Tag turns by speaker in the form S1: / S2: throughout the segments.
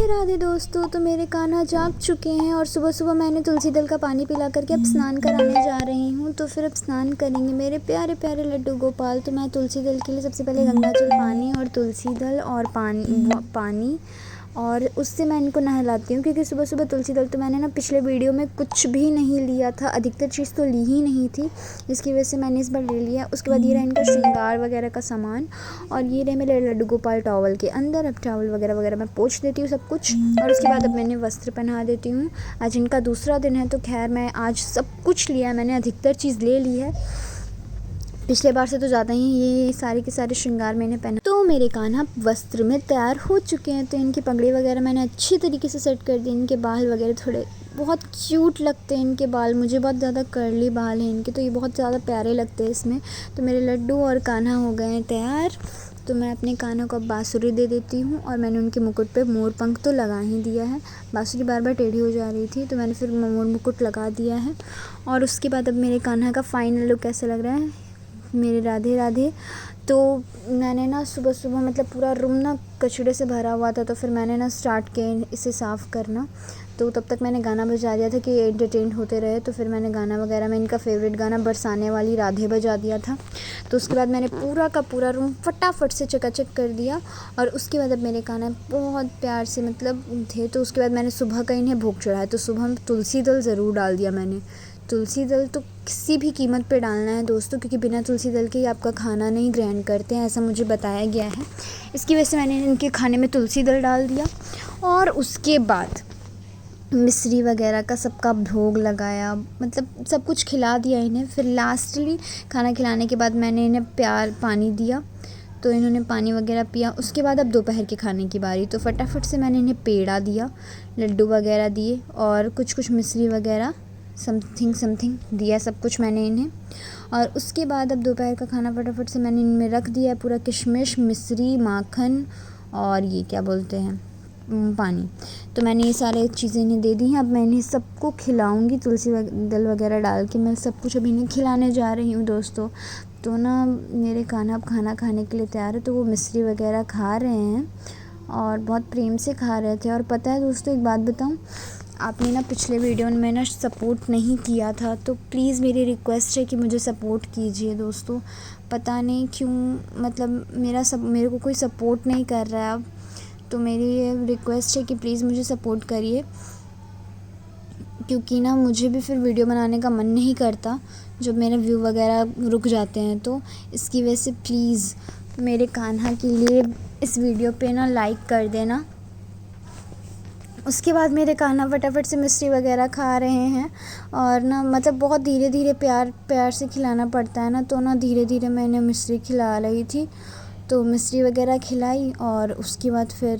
S1: राधे दोस्तों। तो मेरे कान्हा जाग चुके हैं और सुबह सुबह मैंने तुलसी दल का पानी पिला करके अब स्नान कराने जा रही हूँ। तो फिर अब स्नान करेंगे मेरे प्यारे प्यारे लड्डू गोपाल। तो मैं तुलसी दल के लिए सबसे पहले गंगाजल पानी और तुलसी दल और पानी और उससे मैं इनको नहलाती हूँ, क्योंकि सुबह सुबह तुलसी दल तो मैंने ना पिछले वीडियो में कुछ भी नहीं लिया था, अधिकतर चीज़ तो ली ही नहीं थी, जिसकी वजह से मैंने इस बार ले लिया। उसके बाद ये रहा इनका श्रृंगार वगैरह का सामान, और ये रहे मेरे लड्डू गोपाल टॉवल के अंदर। अब टॉवल वगैरह वगैरह मैं पोंछ देती हूँ सब कुछ, और उसके बाद अब मैंने वस्त्र पहना देती हूँ। आज इनका दूसरा दिन है, तो खैर मैं आज सब कुछ लिया, मैंने अधिकतर चीज़ ले ली है, पिछले बार से तो ज़्यादा ही। ये सारे के सारे श्रृंगार मैंने पहना। तो मेरे कान्हा वस्त्र में तैयार हो चुके हैं। तो इनकी पगड़ी वगैरह मैंने अच्छी तरीके से सेट कर दी। इनके बाल वगैरह थोड़े बहुत क्यूट लगते हैं इनके बाल, मुझे बहुत ज़्यादा कर्ली बाल हैं इनके, तो ये बहुत ज़्यादा प्यारे लगते हैं इसमें। तो मेरे लड्डू और कान्हा हो गए हैं तैयार। तो मैं अपने कान्हा को अब बाँसुरी दे देती हूँ, और मैंने उनके मुकुट पे मोर पंख तो लगा ही दिया है। बाँसुरी बार बार टेढ़ी हो जा रही थी, तो मैंने फिर मोर मुकुट लगा दिया है। और उसके बाद अब मेरे कान्हा का फाइनल लुक कैसा लग रहा है मेरे राधे राधे। तो मैंने ना सुबह सुबह मतलब पूरा रूम ना कचड़े से भरा हुआ था, तो फिर मैंने ना स्टार्ट किया इसे साफ़ करना। तो तब तक मैंने गाना बजा दिया था कि एंटरटेन होते रहे। तो फिर मैंने गाना वगैरह में इनका फेवरेट गाना बरसाने वाली राधे बजा दिया था। तो उसके बाद मैंने पूरा का पूरा रूम फटाफट से चकाचक कर दिया। और उसके बाद अब मेरे कान्हा बहुत प्यार से मतलब थे। तो उसके बाद मैंने सुबह का इन्हें भोग चढ़ाया। तो सुबह तुलसी दल ज़रूर डाल दिया मैंने। तुलसी दल तो किसी भी कीमत पे डालना है दोस्तों, क्योंकि बिना तुलसी दल के ही आपका खाना नहीं ग्रहण करते हैं, ऐसा मुझे बताया गया है। इसकी वजह से मैंने इनके खाने में तुलसी दल डाल दिया। और उसके बाद मिश्री वगैरह का सबका भोग लगाया, मतलब सब कुछ खिला दिया इन्हें। फिर लास्टली खाना खिलाने के बाद मैंने इन्हें पानी दिया, तो इन्होंने पानी वगैरह पिया। उसके बाद अब दोपहर के खाने की बारी, तो फटाफट से मैंने इन्हें पेड़ा दिया, लड्डू वगैरह दिए, और कुछ मिश्री वगैरह समथिंग दिया, सब कुछ मैंने इन्हें। और उसके बाद अब दोपहर का खाना फटाफट से मैंने इनमें रख दिया, पूरा किशमिश, मिश्री, माखन और ये क्या बोलते हैं पानी। तो मैंने ये सारे चीज़ें इन्हें दे दी हैं। अब मैं इन्हें सबको खिलाऊंगी, तुलसी दल वगैरह डाल के मैं सब कुछ अभी इन्हें खिलाने जा रही हूँ दोस्तों। तो ना मेरे कान्हा अब खाना खाने के लिए तैयार है, तो वो मिश्री वगैरह खा रहे हैं और बहुत प्रेम से खा रहे थे। और पता है दोस्तों, एक बात बताऊँ, आपने ना पिछले वीडियो में ना सपोर्ट नहीं किया था, तो प्लीज़ मेरी रिक्वेस्ट है कि मुझे सपोर्ट कीजिए दोस्तों। पता नहीं क्यों मतलब मेरे को कोई सपोर्ट नहीं कर रहा है अब। तो मेरी ये रिक्वेस्ट है कि प्लीज़ मुझे सपोर्ट करिए, क्योंकि ना मुझे भी फिर वीडियो बनाने का मन नहीं करता जब मेरे व्यू वगैरह रुक जाते हैं। तो इसकी वजह से प्लीज़ मेरे कान्हा के लिए इस वीडियो पे ना लाइक कर देना। उसके बाद मेरे कान्हा फटाफट से मिश्री वगैरह खा रहे हैं, और ना मतलब बहुत धीरे धीरे प्यार से खिलाना पड़ता है ना, तो ना धीरे धीरे मैंने मिश्री खिला रही थी। तो मिश्री वगैरह खिलाई, और उसके बाद फिर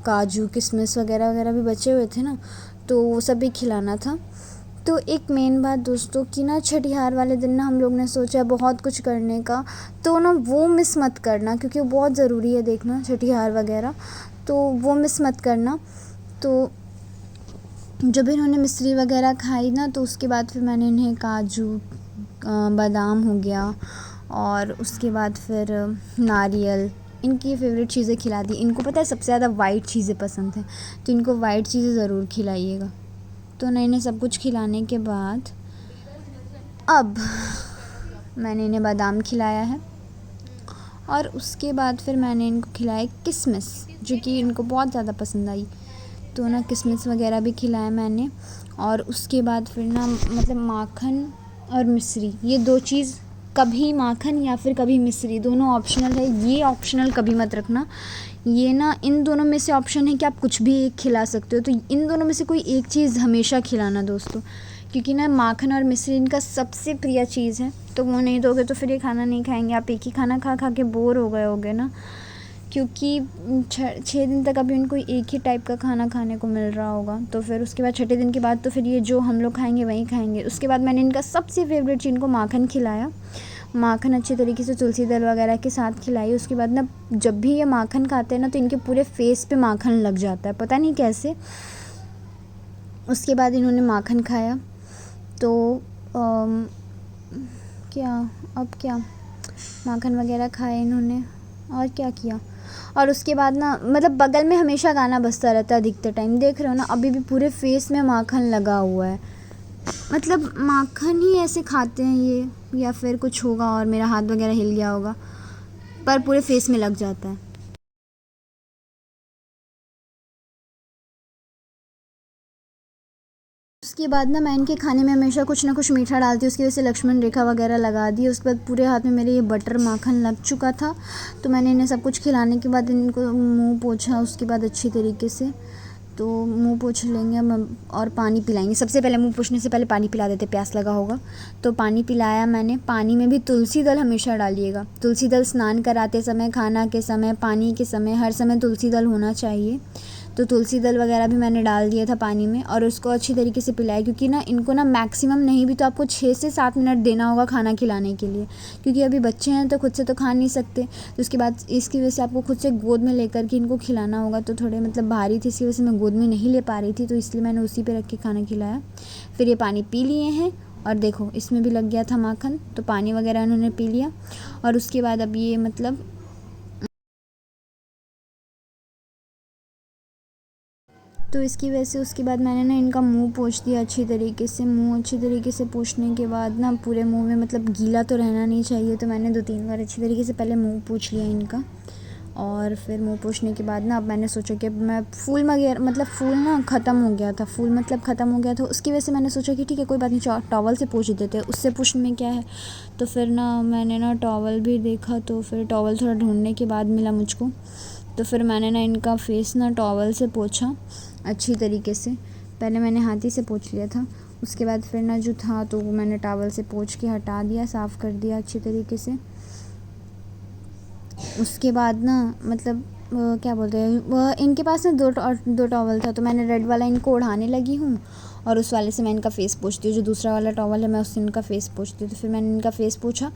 S1: काजू किशमिश वगैरह वगैरह भी बचे हुए थे ना, तो वो सब भी खिलाना था। तो एक मेन बात दोस्तों कि ना छठिहार वाले दिन ना हम लोग ने सोचा बहुत कुछ करने का, तो ना वो मिस मत करना, क्योंकि वो बहुत ज़रूरी है देखना छठिहार वगैरह, तो वो मिस मत करना। तो जब इन्होंने मिश्री वगैरह खाई ना, तो उसके बाद फिर मैंने इन्हें काजू बादाम हो गया, और उसके बाद फिर नारियल, इनकी फेवरेट चीज़ें खिला दी। इनको पता है सबसे ज़्यादा वाइट चीज़ें पसंद हैं, तो इनको वाइट चीज़ें ज़रूर खिलाइएगा। तो ना इन्हें सब कुछ खिलाने के बाद अब मैंने इन्हें बादाम खिलाया है, और उसके बाद फिर मैंने इनको खिलाया किशमिश, जो कि इनको बहुत ज़्यादा पसंद आई। तो ना किशमिश वगैरह भी खिलाया मैंने। और उसके बाद फिर ना मतलब माखन और मिश्री, ये दो चीज़, कभी माखन या फिर कभी मिश्री, दोनों ऑप्शनल है। ये ऑप्शनल कभी मत रखना, ये ना इन दोनों में से ऑप्शन है कि आप कुछ भी एक खिला सकते हो। तो इन दोनों में से कोई एक चीज़ हमेशा खिलाना दोस्तों, क्योंकि ना माखन और मिश्री इनका सबसे प्रिय चीज़ है। तो वो नहीं दोगे तो फिर ये खाना नहीं खाएंगे। आप एक ही खाना खा खा के बोर हो गए होगे ना, क्योंकि 6 दिन तक अभी उनको एक ही टाइप का खाना खाने को मिल रहा होगा। तो फिर उसके बाद छठे दिन के बाद तो फिर ये जो हम लोग खाएंगे वही खाएंगे। उसके बाद मैंने इनका सबसे फेवरेट चीज़ इनको माखन खिलाया, माखन अच्छे तरीके से तुलसी दल वगैरह के साथ खिलाई। उसके बाद ना जब भी ये माखन खाते हैं ना, तो इनके पूरे फेस पे माखन लग जाता है, पता नहीं कैसे। उसके बाद इन्होंने माखन खाया, तो क्या माखन वगैरह खाए इन्होंने, और क्या किया, और उसके बाद ना मतलब बगल में हमेशा गाना बजता रहता है अधिकतर टाइम। देख रहे हो ना, अभी भी पूरे फेस में माखन लगा हुआ है। मतलब माखन ही ऐसे खाते हैं ये, या फिर कुछ होगा और मेरा हाथ वगैरह हिल गया होगा, पर पूरे फेस में लग जाता है। उसके बाद ना मैं इनके खाने में हमेशा कुछ ना कुछ मीठा डालती हूँ, उसकी वजह से लक्ष्मण रेखा वगैरह लगा दी। उसके बाद पूरे हाथ में मेरे ये बटर माखन लग चुका था, तो मैंने इन्हें सब कुछ खिलाने के बाद इनको मुंह पोंछा उसके बाद अच्छी तरीके से। तो मुंह पोंछ लेंगे हम और पानी पिलाएंगे। सबसे पहले मुंह पोंछने से पहले पानी पिला देते, प्यास लगा होगा। तो पानी पिलाया मैंने। पानी में भी तुलसी दल हमेशा डालिएगा। तुलसी दल स्नान कराते समय, खाना के समय, पानी के समय, हर समय तुलसी दल होना चाहिए। तो तुलसी दल वगैरह भी मैंने डाल दिया था पानी में और उसको अच्छी तरीके से पिलाया, क्योंकि ना इनको ना मैक्सिमम नहीं भी तो आपको 6 से 7 मिनट देना होगा खाना खिलाने के लिए, क्योंकि अभी बच्चे हैं तो खुद से तो खा नहीं सकते। तो उसके बाद इसकी वजह से आपको खुद से गोद में लेकर के इनको खिलाना होगा। तो थोड़े मतलब भारी थी, इसकी वजह से मैं गोद में नहीं ले पा रही थी, तो इसलिए मैंने उसी पे रख के खाना खिलाया। फिर ये पानी पी लिए हैं और देखो इसमें भी लग गया था माखन, तो पानी वगैरह उन्होंने पी लिया। और उसके बाद अब ये मतलब तो इसकी वजह से उसके बाद मैंने ना इनका मुंह पोंछ दिया अच्छी तरीके से। मुंह अच्छी तरीके से पोंछने के बाद ना पूरे मुंह में मतलब गीला तो रहना नहीं चाहिए, तो मैंने 2-3 बार अच्छी तरीके से पहले मुंह पोंछ लिया इनका। और फिर मुंह पोंछने के बाद ना अब मैंने सोचा कि मैं फूल वगैरह मतलब फूल ना ख़त्म हो गया था, फूल मतलब ख़त्म हो गया था, उसकी वजह से मैंने सोचा कि ठीक है कोई बात नहीं, टॉवल से पोंछ देते हैं, उससे पूछने में क्या है। तो फिर ना मैंने ना टॉवल भी देखा, तो फिर टॉवल थोड़ा ढूंढने के बाद मिला मुझको। तो फिर मैंने ना इनका फेस ना टॉवल से पोंछा अच्छी तरीके से। पहले मैंने हाथ ही से पोंछ लिया था, उसके बाद फिर ना जो था तो वो मैंने टॉवल से पोंछ के हटा दिया, साफ़ कर दिया अच्छी तरीके से। उसके बाद ना मतलब क्या बोलते हैं वह इनके पास ना दो टॉवल था, तो मैंने रेड वाला इनको ओढ़ाने लगी हूँ और उस वाले से मैं इनका फ़ेस पोंछती हूँ। जो दूसरा वाला टॉवल है मैं उससे इनका फ़ेस पोंछती हूँ। तो फिर मैंने इनका फ़ेस पोंछा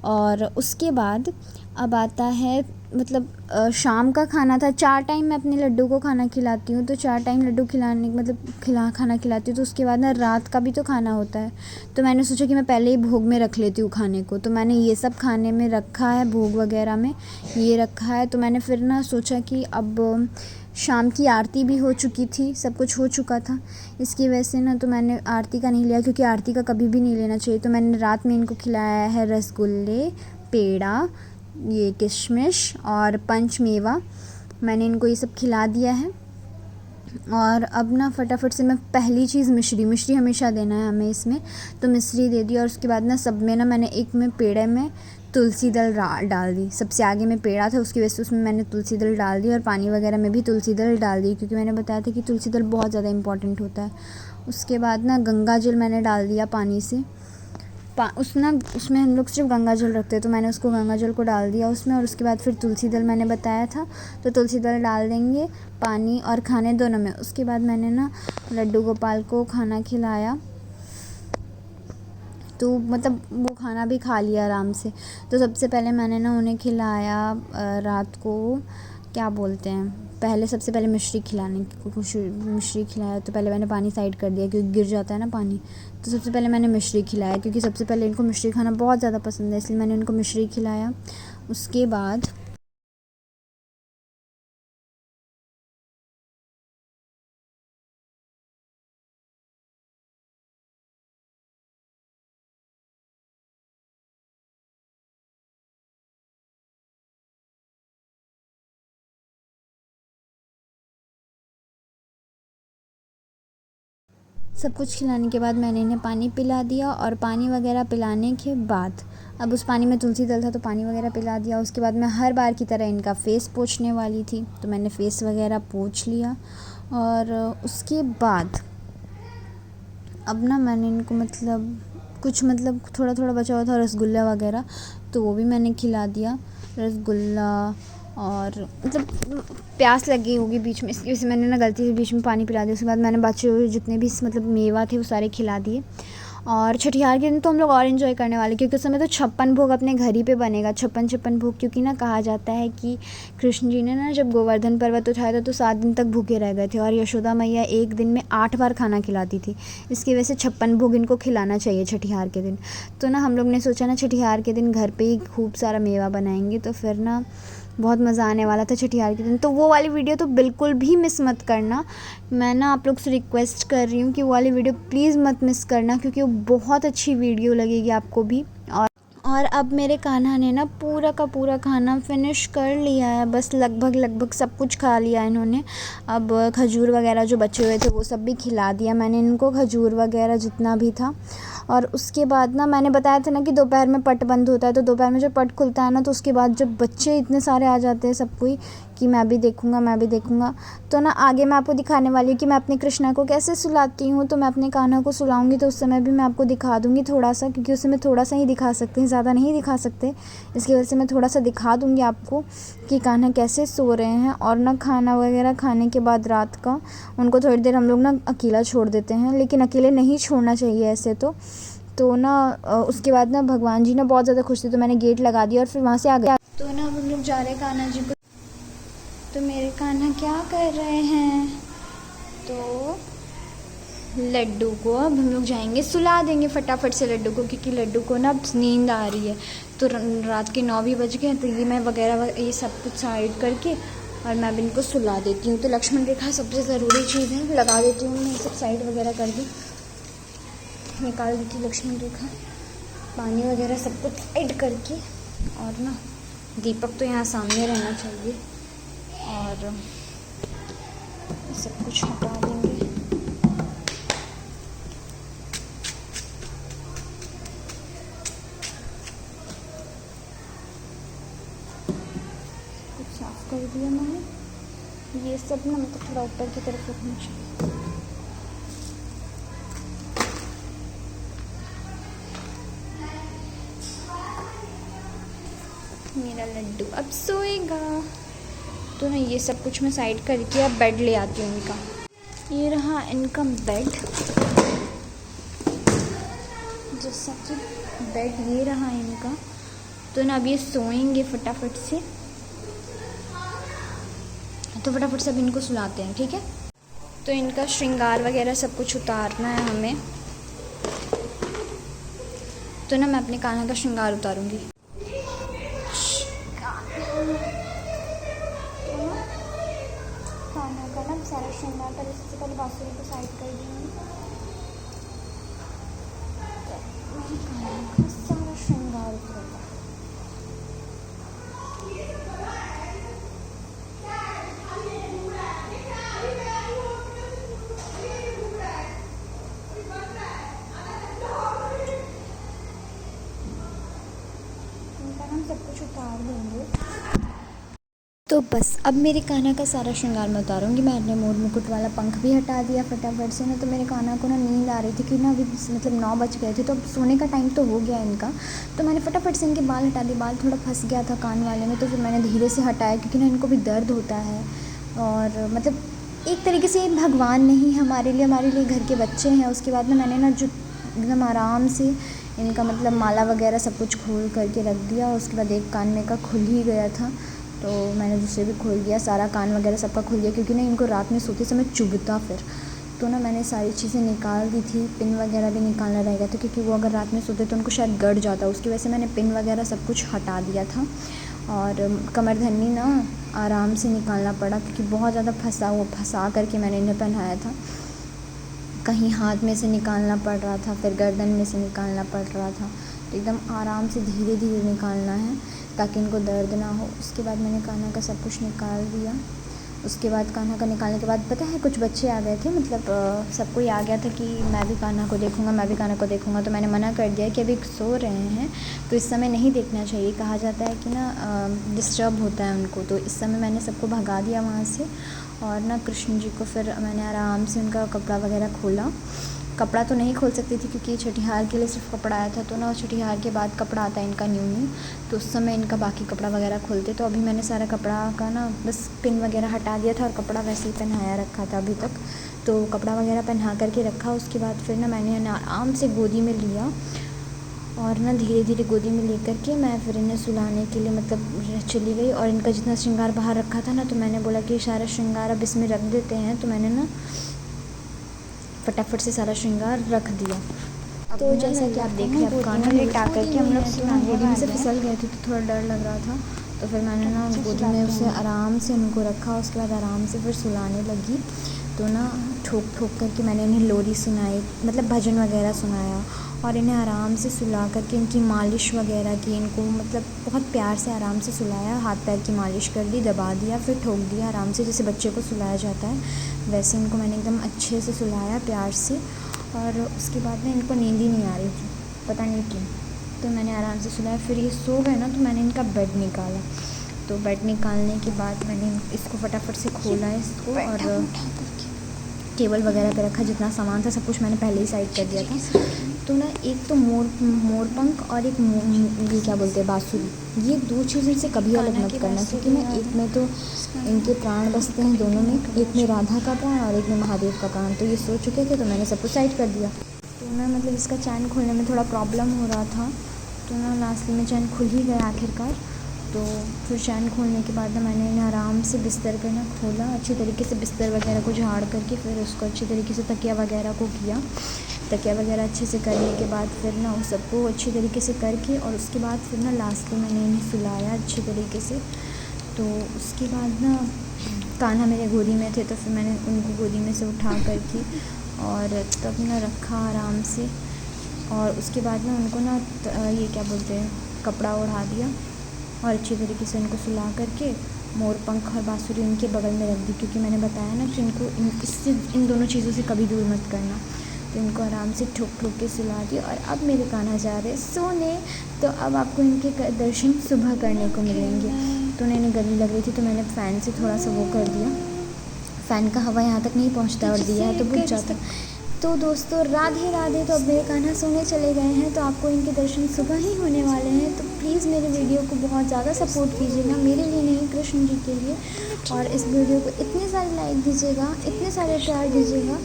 S1: और उसके बाद अब आता है मतलब शाम का खाना था। 4 टाइम मैं अपने लड्डू को खाना खिलाती हूँ, तो 4 टाइम लड्डू खिलाने मतलब खाना खिलाती हूँ, तो उसके बाद ना रात का भी तो खाना होता है। तो मैंने सोचा कि मैं पहले ही भोग में रख लेती हूँ खाने को, तो मैंने ये सब खाने में रखा है, भोग वगैरह में ये रखा है। तो मैंने फिर ना सोचा कि अब शाम की आरती भी हो चुकी थी, सब कुछ हो चुका था, इसकी वजह से ना तो मैंने आरती का नहीं लिया, क्योंकि आरती का कभी भी नहीं लेना चाहिए। तो मैंने रात में इनको खिलाया है रसगुल्ले, पेड़ा, ये किशमिश और पंचमेवा, मैंने इनको ये सब खिला दिया है। और अब ना फटाफट से मैं पहली चीज़ मिश्री हमेशा देना है हमें इसमें, तो मिश्री दे दी। और उसके बाद ना सब में ना मैंने एक में पेड़े में तुलसी दल डाल दी। सबसे आगे में पेड़ा था, उसकी वजह से उसमें मैंने तुलसी दल डाल दी और पानी वगैरह में भी तुलसी दल डाल दी, क्योंकि मैंने बताया था कि तुलसी दल बहुत ज़्यादा इंपॉर्टेंट होता है। उसके बाद ना गंगा जल मैंने डाल दिया पानी से। उसमें हम लोग सिर्फ गंगा जल रखते हैं, तो मैंने उसको गंगा जल को डाल दिया उसमें। और उसके बाद फिर तुलसी दल मैंने बताया था, तो तुलसी दल डाल देंगे पानी और खाने दोनों में। उसके बाद मैंने ना लड्डू गोपाल को खाना खिलाया, तो मतलब वो खाना भी खा लिया आराम से। तो सबसे पहले मैंने ना उन्हें खिलाया रात को क्या बोलते हैं, पहले सबसे पहले मिश्री खिलाने की मिश्री खिलाया। तो पहले मैंने पानी साइड कर दिया क्योंकि गिर जाता है ना पानी, तो सबसे पहले मैंने मिश्री खिलाया, क्योंकि सबसे पहले इनको मिश्री खाना बहुत ज़्यादा पसंद है, इसलिए मैंने इनको मिश्री खिलाया। उसके बाद सब कुछ खिलाने के बाद मैंने इन्हें पानी पिला दिया। और पानी वगैरह पिलाने के बाद अब उस पानी में तुलसी दल था, तो पानी वगैरह पिला दिया। उसके बाद मैं हर बार की तरह इनका फ़ेस पोंछने वाली थी, तो मैंने फ़ेस वगैरह पोंछ लिया। और उसके बाद अब ना मैंने इनको मतलब कुछ मतलब थोड़ा थोड़ा बचा हुआ था रसगुल्ला वगैरह, तो वो भी मैंने खिला दिया रसगुल्ला। और मतलब प्यास लगी होगी बीच में, इसकी वजह से मैंने ना गलती से बीच में पानी पिला दिया। उसके बाद मैंने बचे हुए जितने भी मतलब मेवा थे वो सारे खिला दिए। और छठिहार के दिन तो हम लोग और इन्जॉय करने वाले, क्योंकि उस समय तो 56 भोग अपने घर ही पे बनेगा, 56 भोग। क्योंकि ना कहा जाता है कि कृष्ण जी ने ना जब गोवर्धन पर्वत उठाया था तो 7 दिन तक भूखे रह गए थे, और यशोदा मैया एक दिन में 8 बार खाना खिलाती थी, इसकी वजह से 56 भोग इनको खिलाना चाहिए छठिहार के दिन। तो ना हम लोग ने सोचा ना छठिहार के दिन घर पे ही खूब सारा मेवा बनाएंगे। तो फिर ना बहुत मज़ा आने वाला था छठियार के दिन। तो वो वाली वीडियो तो बिल्कुल भी मिस मत करना। मैं ना आप लोग से रिक्वेस्ट कर रही हूँ कि वो वाली वीडियो प्लीज़ मत मिस करना, क्योंकि वो बहुत अच्छी वीडियो लगेगी आपको भी। और अब मेरे कान्हा ने ना पूरा का पूरा खाना फिनिश कर लिया है, बस लगभग सब कुछ खा लिया इन्होंने। अब खजूर वगैरह जो बचे हुए थे वो सब भी खिला दिया मैंने इनको, खजूर वगैरह जितना भी था। और उसके बाद ना मैंने बताया था ना कि दोपहर में पट बंद होता है, तो दोपहर में जब पट खुलता है ना, तो उसके बाद जब बच्चे इतने सारे आ जाते हैं सब कोई कि मैं भी देखूँगा। तो ना आगे मैं आपको दिखाने वाली हूँ कि मैं अपने कृष्णा को कैसे सुलाती हूँ। तो मैं अपने कान्हा को सुलाऊंगी तो उस समय भी मैं आपको दिखा दूँगी थोड़ा सा, क्योंकि उस समय थोड़ा सा ही दिखा सकते हैं, ज़्यादा नहीं दिखा सकते। इसकी वजह से मैं थोड़ा सा दिखा दूँगी आपको कि कान्हा कैसे सो रहे हैं। और ना खाना वगैरह खाने के बाद रात का उनको थोड़ी देर हम लोग ना अकेला छोड़ देते हैं, लेकिन अकेले नहीं छोड़ना चाहिए ऐसे तो ना उसके बाद ना भगवान जी ना बहुत ज़्यादा खुश थे, तो मैंने गेट लगा दिया और फिर वहाँ से आ गया। तो ना हम लोग जा रहे हैं कान्हा जी को। तो मेरे कान्हा क्या कर रहे हैं, तो लड्डू को अब हम लोग जाएंगे सुला देंगे फटाफट से लड्डू को, क्योंकि लड्डू को ना अब नींद आ रही है। तो रात के 9 भी बज गए, तो ये मैं वगैरह ये सब कुछ साइड करके और मैं अब इनको सुला देती हूँ। तो लक्ष्मण रेखा सबसे ज़रूरी चीज़ है, लगा देती हूँ मैं, सब साइड वगैरह कर दी, निकाल दी थी लक्ष्मण रेखा, पानी वगैरह सब कुछ साइड करके। और ना दीपक तो यहाँ सामने रहना चाहिए, और सब कुछ हटा देंगे। कुछ साफ कर दिया मैंने, ये सब ना मतलब थोड़ा ऊपर की तरफ रखना चाहिए। मेरा लड्डू अब सोएगा। तो ना ये सब कुछ मैं साइड करके अब बेड ले आती हूँ इनका। ये रहा इनका बेड, जैसा कि बेड ये रहा इनका। तो ना अब ये सोएंगे फटाफट से, तो फटाफट से अब इनको सुलाते हैं, ठीक है। तो इनका श्रृंगार वगैरह सब कुछ उतारना है हमें। तो ना मैं अपने कान्हा का श्रृंगार उतारूंगी। कान्हा का ना सारा श्रृंगार, पहले सबसे पहले बांसुरी को साइड कर देंगे। कान्हा का सारा श्रृंगार उतारूंगा। हम सब कुछ उतार देंगे। तो बस अब मेरे कान्हा का सारा श्रृंगार मैं उतारूंगी। मैंने मोर मुकुट वाला पंख भी हटा दिया फटाफट से ना। तो मेरे कान्हा को ना नींद आ रही थी, क्योंकि ना अभी मतलब 9 बज गए थे, तो अब सोने का टाइम तो हो गया इनका। तो मैंने फटाफट से इनके बाल हटा दिए। बाल थोड़ा फंस गया था कान वाले में, तो फिर मैंने धीरे से हटाया, क्योंकि ना इनको भी दर्द होता है। और मतलब एक तरीके से भगवान नहीं हमारे लिए घर के बच्चे हैं। उसके बाद में मैंने ना जो एकदम आराम से इनका मतलब माला वगैरह सब कुछ खोल करके रख दिया। और उसके बाद एक कान में का खुल ही गया था, तो मैंने दूसरे भी खोल दिया, सारा कान वगैरह सबका खुल दिया, क्योंकि ना इनको रात में सोते समय चुभता फिर। तो ना मैंने सारी चीज़ें निकाल दी थी, पिन वगैरह भी निकालना रह गया था, क्योंकि वो अगर रात में सोते तो उनको शायद गड़ जाता, उसकी वजह से मैंने पिन वगैरह सब कुछ हटा दिया था। और कमरधन्नी ना आराम से निकालना पड़ा, क्योंकि बहुत ज़्यादा फंसा करके मैंने इन्हें पहनाया था। कहीं हाथ में से निकालना पड़ रहा था, फिर गर्दन में से निकालना पड़ रहा था। तो एकदम आराम से धीरे धीरे निकालना है, ताकि इनको दर्द ना हो। उसके बाद मैंने कान्हा का सब कुछ निकाल दिया। उसके बाद कान्हा का निकालने के बाद पता है कुछ बच्चे आ गए थे, मतलब सबको ही आ गया था कि मैं भी कान्हा को देखूँगा। तो मैंने मना कर दिया कि अभी सो रहे हैं, तो इस समय नहीं देखना चाहिए। कहा जाता है कि ना डिस्टर्ब होता है उनको। तो इस समय मैंने सबको भगा दिया वहाँ से। और ना कृष्ण जी को फिर मैंने आराम से उनका कपड़ा वगैरह खोला। कपड़ा तो नहीं खोल सकती थी, क्योंकि छठिहार के लिए सिर्फ कपड़ा आया था। तो ना छठिहार के बाद कपड़ा आता है इनका न्यू, तो उस समय इनका बाकी कपड़ा वगैरह खोलते। तो अभी मैंने सारा कपड़ा का ना बस पिन वगैरह हटा दिया था, और कपड़ा वैसे ही पहनाया रखा था अभी तक। तो कपड़ा वगैरह पहना करके रखा। उसके बाद फिर ना मैंने आराम से गोदी में लिया, और ना धीरे धीरे गोदी में लेकर के मैं फिर इन्हें सुलाने के लिए मतलब चली गई। और इनका जितना श्रृंगार बाहर रखा था ना, तो मैंने बोला कि सारा श्रृंगार अब इसमें रख देते हैं। तो मैंने ना फटाफट से सारा श्रृंगार रख दिया। तो जैसा कि आप देख रहे हैं, अब कान्हा लेटा करके हम लोग गोदी में से फिसल गए थे, तो थोड़ा डर लग रहा था। तो फिर मैंने ना गोदी में उसे आराम से उनको रखा, उसके बाद आराम से फिर सुलाने लगी। तो ना ठोक ठोक करके मैंने इन्हें लोरी सुनाई, मतलब भजन वगैरह सुनाया, और इन्हें आराम से सुला करके इनकी मालिश वगैरह की, इनको मतलब बहुत प्यार से आराम से सुलाया, हाथ पैर की मालिश कर दी, दबा दिया, फिर ठोक दिया आराम से, जैसे बच्चे को सुलाया जाता है वैसे इनको मैंने एकदम अच्छे से सुलाया प्यार से। और उसके बाद ना इनको नींद ही नहीं आ रही थी, पता नहीं क्यों। तो मैंने आराम से सुलाया, फिर ये सो गए ना, तो मैंने इनका बेड निकाला। तो बेड निकालने के बाद मैंने इसको फटाफट से खोला इसको, और टेबल वगैरह पे रखा, जितना सामान था सब कुछ मैंने पहले ही साइड कर दिया था। तो ना एक तो मोर पंख और एक ये क्या बोलते हैं बाँसुरी, ये 2 चीज़ों से कभी अलग मत करना, क्योंकि ना एक में तो इनके प्राण बसते हैं दोनों में, एक में राधा का प्राण और एक में महादेव का प्राण। तो ये सो चुके थे तो मैंने सब कुछ साइड कर दिया। तो ना मतलब इसका चैन खोलने में थोड़ा प्रॉब्लम हो रहा था, तो ना लास्ट में चैन खुल ही गया आखिरकार। तो फिर चैन खोलने के बाद ना मैंने इन्हें आराम से बिस्तर पे ना खोला, अच्छी तरीके से बिस्तर वगैरह को झाड़ करके, फिर उसको अच्छी तरीके से तकिया वगैरह को किया। तकिया वगैरह अच्छे से करने के बाद फिर ना उस सबको अच्छी तरीके से करके, और उसके बाद फिर ना लास्ट में मैंने इन्हें सुलाया अच्छी तरीके से। तो उसके बाद ना कान्हा मेरे गोदी में थे, तो फिर मैंने उनको गोदी में से उठा करके और तब ना रखा आराम से, और उसके बाद ना उनको ना ये क्या बोलते हैं कपड़ा ओढ़ा दिया, और अच्छी तरीके से उनको सुला करके मोर पंख और बाँसुरी उनके बगल में रख दी, क्योंकि मैंने बताया ना कि इनको इन दोनों चीज़ों से कभी दूर मत करना। तो इनको आराम से ठोक ठोक के सुला दिया, और अब मेरे कान्हा जा रहे सोने। तो अब आपको इनके दर्शन सुबह करने को मिलेंगे। तो उन्हें गर्मी लग रही थी, तो मैंने फ़ैन से थोड़ा सा वो कर दिया, फ़ैन का हवा यहाँ तक नहीं पहुँचता, और दिया है तो बुझ जाता। तो दोस्तों राधे राधे। तो अब मेरे कान्हा सोने चले गए हैं, तो आपको इनके दर्शन सुबह ही होने वाले हैं। तो प्लीज़ मेरे वीडियो को बहुत ज़्यादा सपोर्ट कीजिएगा, मेरे लिए नहीं कृष्ण जी के लिए, और इस वीडियो को इतने सारे लाइक दीजिएगा, इतने सारे प्यार दीजिएगा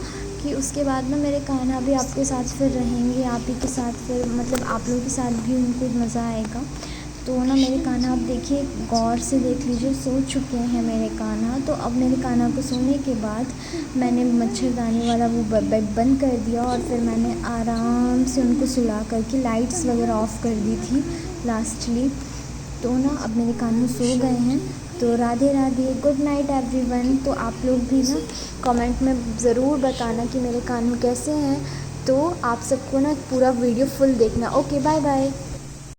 S1: कि उसके बाद ना मेरे कान्हा भी आपके साथ फिर रहेंगे, आप ही के साथ फिर मतलब आप लोगों के साथ भी उनको मज़ा आएगा। तो ना मेरे कान्हा आप देखिए, गौर से देख लीजिए, सो चुके हैं मेरे कान्हा। तो अब मेरे कान्हा को सोने के बाद मैंने मच्छरदानी वाला वो बेड बंद कर दिया, और फिर मैंने आराम से उनको सुला करके लाइट्स वगैरह ऑफ़ कर दी थी लास्टली। तो ना अब मेरे कान्हा सो गए हैं। तो Radhe Radhe, good night everyone. तो आप लोग भी ना कमेंट में ज़रूर बताना कि मेरे कान्हा कैसे हैं। तो आप सबको ना पूरा वीडियो फुल देखना। Okay, bye bye.